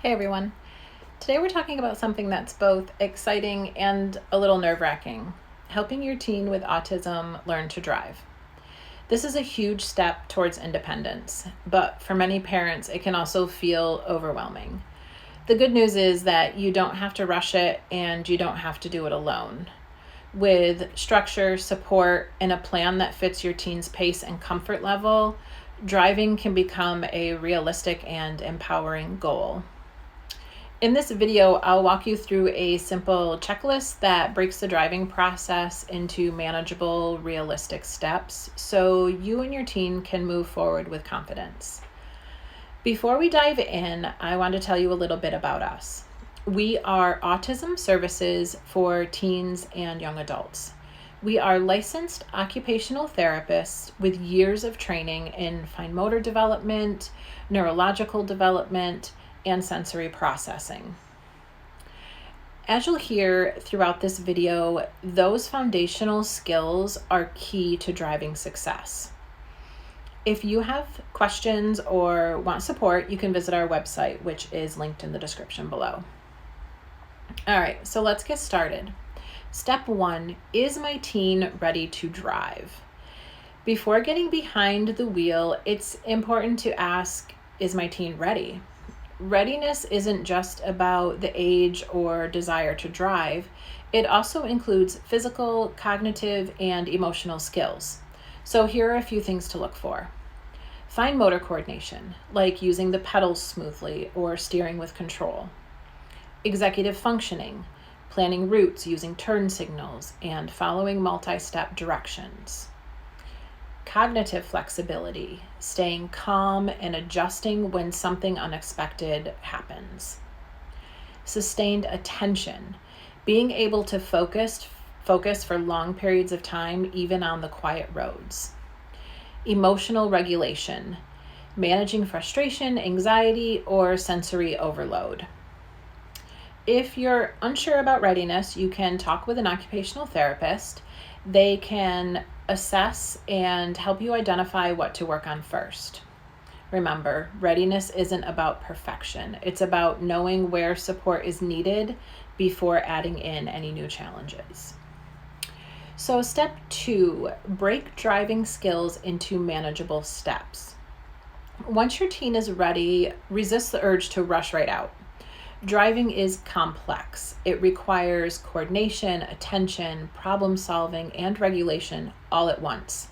Hey everyone. Today we're talking about something that's both exciting and a little nerve-wracking, helping your teen with autism learn to drive. This is a huge step towards independence, but for many parents it can also feel overwhelming. The good news is that you don't have to rush it and you don't have to do it alone. With structure, support, and a plan that fits your teen's pace and comfort level, driving can become a realistic and empowering goal. In this video, I'll walk you through a simple checklist that breaks the driving process into manageable, realistic steps so you and your teen can move forward with confidence. Before we dive in, I want to tell you a little bit about us. We are autism services for teens and young adults. We are licensed occupational therapists with years of training in fine motor development, neurological development, and sensory processing. As you'll hear throughout this video, those foundational skills are key to driving success. If you have questions or want support, you can visit our website, which is linked in the description below. All right, so let's get started. Step 1, is my teen ready to drive? Before getting behind the wheel, it's important to ask, is my teen ready? Readiness isn't just about the age or desire to drive. It also includes physical, cognitive, and emotional skills. So here are a few things to look for. Fine motor coordination, like using the pedals smoothly or steering with control. Executive functioning, planning routes using turn signals and following multi-step directions. Cognitive flexibility, staying calm and adjusting when something unexpected happens. Sustained attention, being able to focus for long periods of time, even on the quiet roads. Emotional regulation, managing frustration, anxiety, or sensory overload. If you're unsure about readiness, you can talk with an occupational therapist. They can assess and help you identify what to work on first. Remember, readiness isn't about perfection. It's about knowing where support is needed before adding in any new challenges. So step 2, break driving skills into manageable steps. Once your teen is ready, resist the urge to rush right out. Driving is complex. It requires coordination, attention, problem solving, and regulation all at once.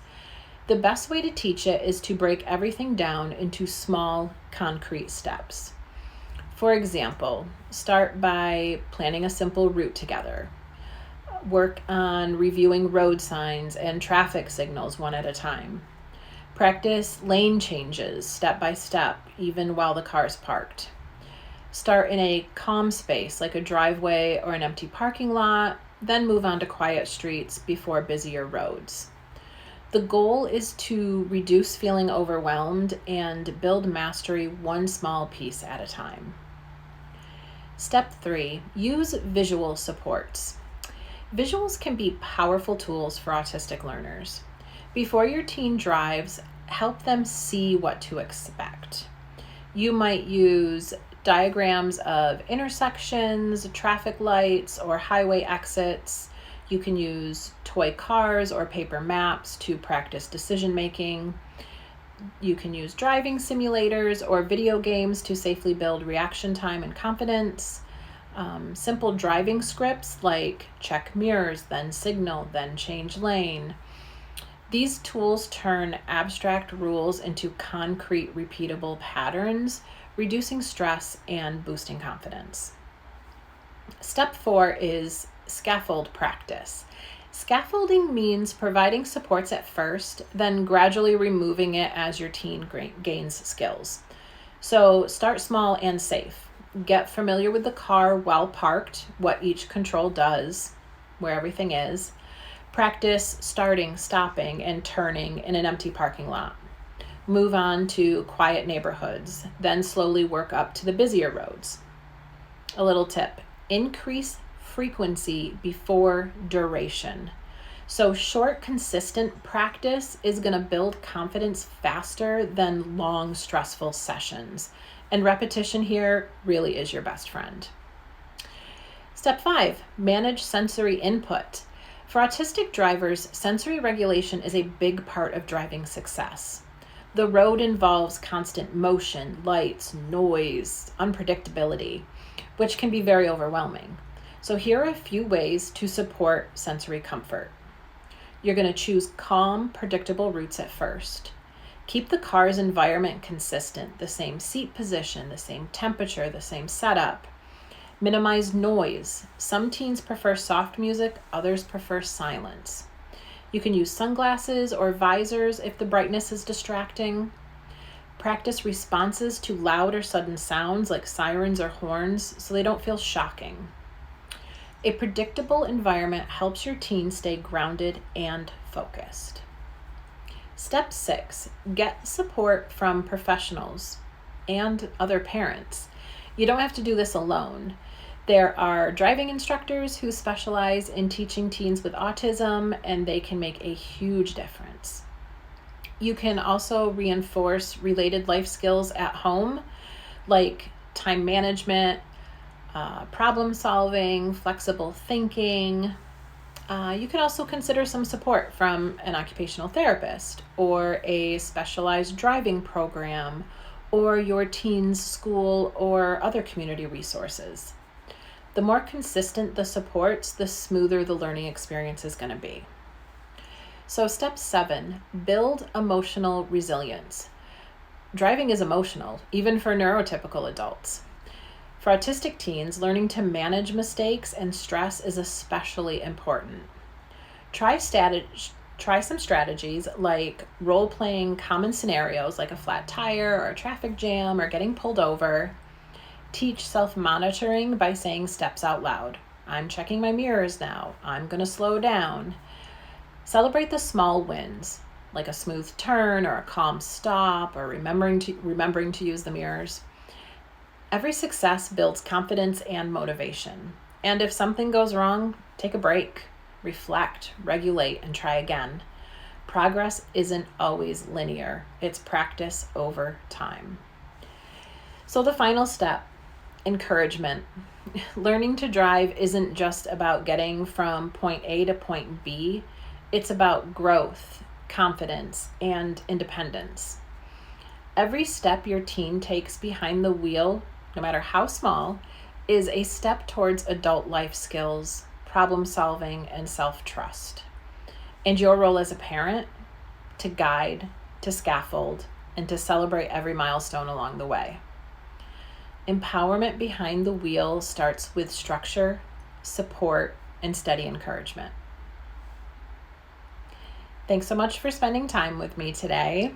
The best way to teach it is to break everything down into small, concrete steps. For example, start by planning a simple route together. Work on reviewing road signs and traffic signals one at a time. Practice lane changes step by step, even while the car is parked. Start in a calm space like a driveway or an empty parking lot, then move on to quiet streets before busier roads. The goal is to reduce feeling overwhelmed and build mastery one small piece at a time. Step 3, use visual supports. Visuals can be powerful tools for autistic learners. Before your teen drives, help them see what to expect. You might use diagrams of intersections, traffic lights, or highway exits. You can use toy cars or paper maps to practice decision making. You can use driving simulators or video games to safely build reaction time and confidence. Simple driving scripts like check mirrors, then signal, then change lane. These tools turn abstract rules into concrete, repeatable patterns, reducing stress and boosting confidence. Step 4 is scaffold practice. Scaffolding means providing supports at first, then gradually removing it as your teen gains skills. So start small and safe. Get familiar with the car while parked, what each control does, where everything is. Practice starting, stopping, and turning in an empty parking lot. Move on to quiet neighborhoods, then slowly work up to the busier roads. A little tip, increase frequency before duration. So short, consistent practice is going to build confidence faster than long, stressful sessions. And repetition here really is your best friend. Step 5, manage sensory input. For autistic drivers, sensory regulation is a big part of driving success. The road involves constant motion, lights, noise, unpredictability, which can be very overwhelming. So here are a few ways to support sensory comfort. You're going to choose calm, predictable routes at first. Keep the car's environment consistent, the same seat position, the same temperature, the same setup. Minimize noise. Some teens prefer soft music, others prefer silence. You can use sunglasses or visors if the brightness is distracting. Practice responses to loud or sudden sounds like sirens or horns so they don't feel shocking. A predictable environment helps your teen stay grounded and focused. Step 6, get support from professionals and other parents. You don't have to do this alone. There are driving instructors who specialize in teaching teens with autism, and they can make a huge difference. You can also reinforce related life skills at home, like time management, problem solving, flexible thinking. You can also consider some support from an occupational therapist or a specialized driving program or your teen's school or other community resources. The more consistent the supports, the smoother the learning experience is going to be. So step 7, build emotional resilience. Driving is emotional, even for neurotypical adults. For autistic teens, learning to manage mistakes and stress is especially important. Try some strategies like role-playing common scenarios like a flat tire or a traffic jam or getting pulled over. Teach self-monitoring by saying steps out loud. I'm checking my mirrors now. I'm going to slow down. Celebrate the small wins, like a smooth turn or a calm stop or remembering to use the mirrors. Every success builds confidence and motivation. And if something goes wrong, take a break, reflect, regulate, and try again. Progress isn't always linear. It's practice over time. So the final step, encouragement. Learning to drive isn't just about getting from point A to point B. It's about growth, confidence, and independence. Every step your teen takes behind the wheel, no matter how small, is a step towards adult life skills, problem solving, and self-trust. And your role as a parent, to guide, to scaffold, and to celebrate every milestone along the way. Empowerment behind the wheel starts with structure, support, and steady encouragement. Thanks so much for spending time with me today.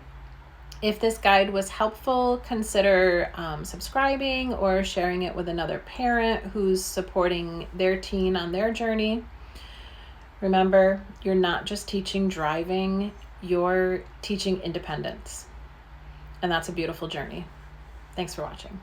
If this guide was helpful, consider subscribing or sharing it with another parent who's supporting their teen on their journey. Remember, you're not just teaching driving, you're teaching independence. And that's a beautiful journey. Thanks for watching.